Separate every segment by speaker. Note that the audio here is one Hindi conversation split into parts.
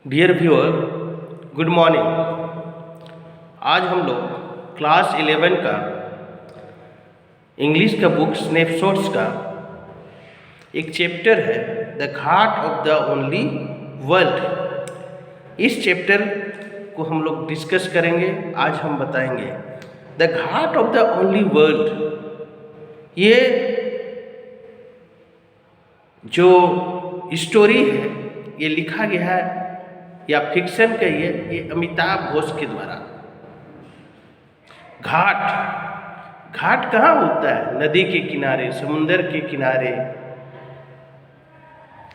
Speaker 1: Dear viewer, good morning. आज हम लोग क्लास 11 का इंग्लिश का बुक स्नैपशॉट्स का एक चैप्टर है the Ghat of the only world. इस चैप्टर को हम लोग डिस्कस करेंगे। आज हम बताएंगे the Ghat of the only world. ये जो स्टोरी है ये लिखा गया है या फिक्शन कहिए, ये अमिताभ घोष के द्वारा। घाट कहाँ होता है? नदी के किनारे, समुंदर के किनारे,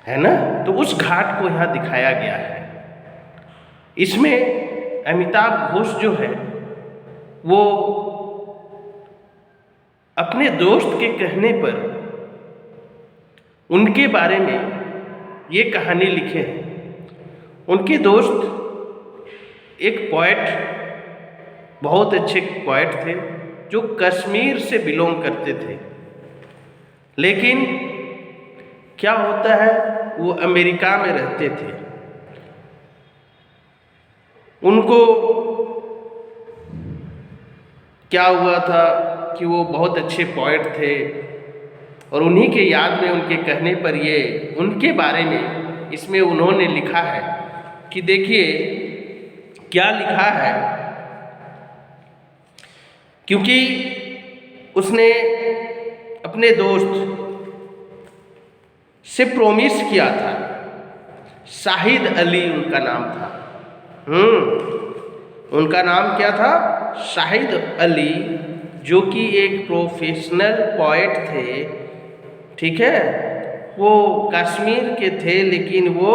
Speaker 1: है ना। तो उस घाट को यहाँ दिखाया गया है। इसमें अमिताभ घोष जो है वो अपने दोस्त के कहने पर उनके बारे में ये कहानी लिखे हैं। उनके दोस्त एक पोएट, बहुत अच्छे पोएट थे जो कश्मीर से बिलोंग करते थे, लेकिन क्या होता है वो अमेरिका में रहते थे। उनको क्या हुआ था कि वो बहुत अच्छे पोएट थे और उन्हीं के याद में, उनके कहने पर ये उनके बारे में इसमें उन्होंने लिखा है कि देखिए क्या लिखा है। क्योंकि उसने अपने दोस्त से प्रॉमिस किया था। शाहिद अली उनका नाम था। उनका नाम क्या था? शाहिद अली, जो कि एक प्रोफेशनल पोएट थे। ठीक है, वो कश्मीर के थे, लेकिन वो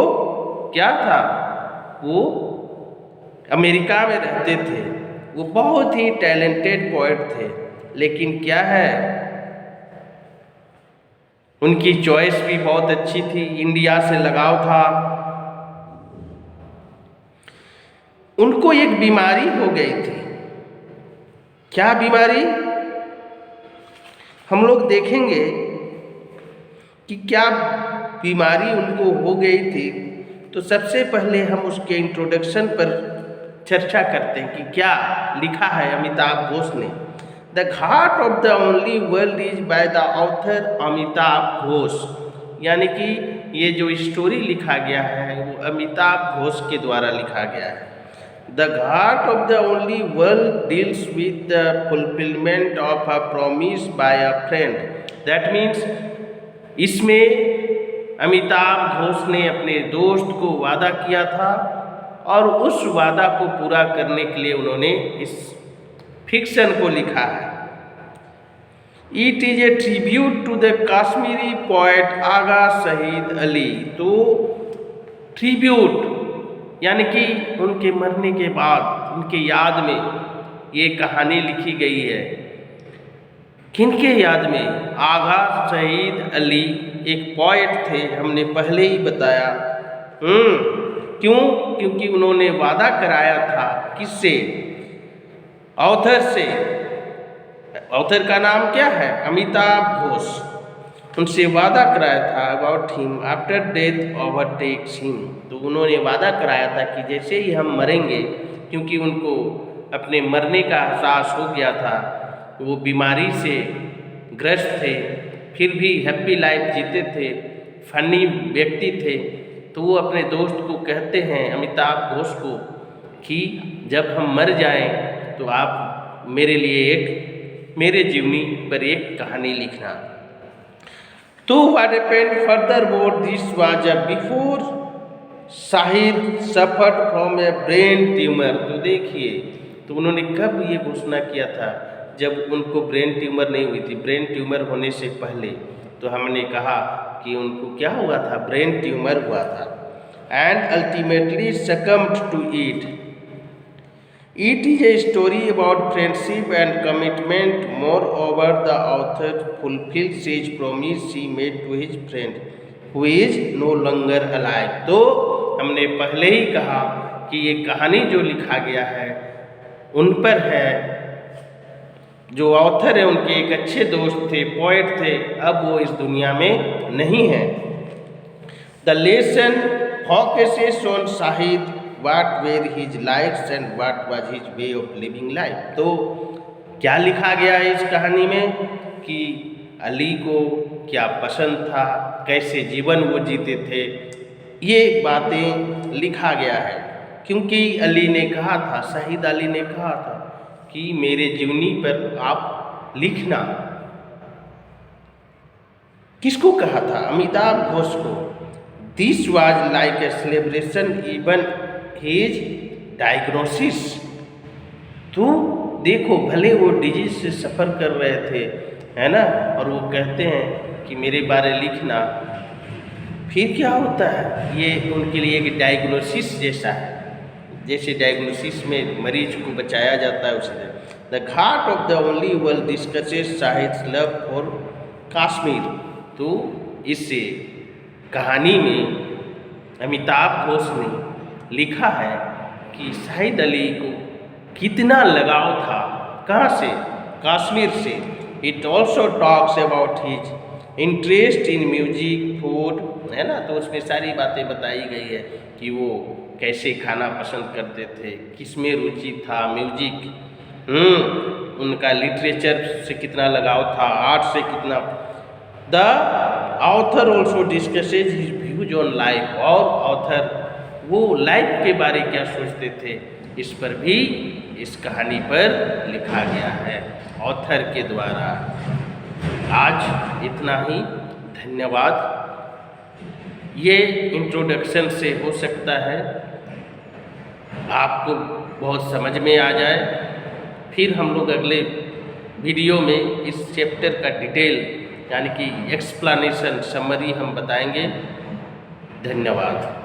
Speaker 1: क्या था, वो अमेरिका में रहते थे। वो बहुत ही टैलेंटेड पोएट थे, लेकिन क्या है, उनकी चॉइस भी बहुत अच्छी थी, इंडिया से लगाव था। उनको एक बीमारी हो गई थी। क्या बीमारी? हम लोग देखेंगे कि क्या बीमारी उनको हो गई थी। तो सबसे पहले हम उसके इंट्रोडक्शन पर चर्चा करते हैं कि क्या लिखा है अमिताभ घोष ने। The Ghat of the only world is by the author Amitabh Ghosh. यानी कि ये जो स्टोरी लिखा गया है वो अमिताभ घोष के द्वारा लिखा गया है। The Ghat of the only world deals with the fulfilment of a promise by a friend. That means इसमें अमिताभ घोष ने अपने दोस्त को वादा किया था और उस वादा को पूरा करने के लिए उन्होंने इस फिक्शन को लिखा है। It is a tribute to the Kashmiri poet Agha Shahid Ali. तो ट्रिब्यूट यानी कि उनके मरने के बाद उनके याद में ये कहानी लिखी गई है। किनके याद में? आगा शहीद अली एक पोएट थे, हमने पहले ही बताया। क्यों? क्योंकि उन्होंने वादा कराया था किससे? ऑथर से। ऑथर का नाम क्या है? अमिताभ घोष। उनसे वादा कराया था about him after death overtakes him. तो उन्होंने वादा कराया था कि जैसे ही हम मरेंगे, क्योंकि उनको अपने मरने का एहसास हो गया था, वो बीमारी से ग्रस्त थे, फिर भी हैप्पी लाइफ जीते थे, फनी व्यक्ति थे। तो वो अपने दोस्त को कहते हैं, अमिताभ घोष को, कि जब हम मर जाएं तो आप मेरे लिए मेरे जीवनी पर एक कहानी लिखना। तो what happened further board this was before Shahid suffered from A brain tumour. तो देखिए, तो उन्होंने कब ये घोषणा किया था? जब उनको ब्रेन ट्यूमर नहीं हुई थी। ब्रेन ट्यूमर होने से पहले तो हमने कहा कि उनको क्या हुआ था? ब्रेन ट्यूमर हुआ था। And ultimately succumbed to it. It is a story about friendship and commitment. Moreover the author fulfils his promise he made to his friend who is no longer alive. तो हमने पहले ही कहा कि ये कहानी जो लिखा गया है उन पर है। जो ऑथर है उनके एक अच्छे दोस्त थे, पोएट थे, अब वो इस दुनिया में नहीं है। The lesson focuses on Shahid what were his likes and what was his way of living life। तो क्या लिखा गया है इस कहानी में कि अली को क्या पसंद था, कैसे जीवन वो जीते थे, ये बातें लिखा गया है। क्योंकि अली ने कहा था, शहीद अली ने कहा था कि मेरे जीवनी पर आप लिखना। किसको कहा था? अमिताभ घोष को। This was like a celebration even his diagnosis. तो देखो, भले वो डिजीज से सफ़र कर रहे थे, है ना, और वो कहते हैं कि मेरे बारे लिखना, फिर क्या होता है, ये उनके लिए एक डायग्नोसिस जैसा है। जैसे डायग्नोसिस में मरीज को बचाया जाता है, उसे the Ghat of the only world discusses Shahid's love for Kashmir. तो इस कहानी में अमिताभ घोष ने लिखा है कि शाहिद अली को कितना लगाव था, कहाँ से? कश्मीर से। It also talks about his interest in music, food, है ना, तो उसमें सारी बातें बताई गई है कि वो कैसे खाना पसंद करते थे, किसमें रुचि था, म्यूजिक, उनका लिटरेचर से कितना लगाव था, आर्ट से कितना। The author also discusses his views on life. और ऑथर वो लाइफ के बारे क्या सोचते थे, इस पर भी इस कहानी पर लिखा गया है ऑथर के द्वारा। आज इतना ही, धन्यवाद। ये इंट्रोडक्शन से हो सकता है आपको बहुत समझ में आ जाए। फिर हम लोग अगले वीडियो में इस चैप्टर का डिटेल यानी कि एक्सप्लेनेशन, समरी हम बताएंगे। धन्यवाद।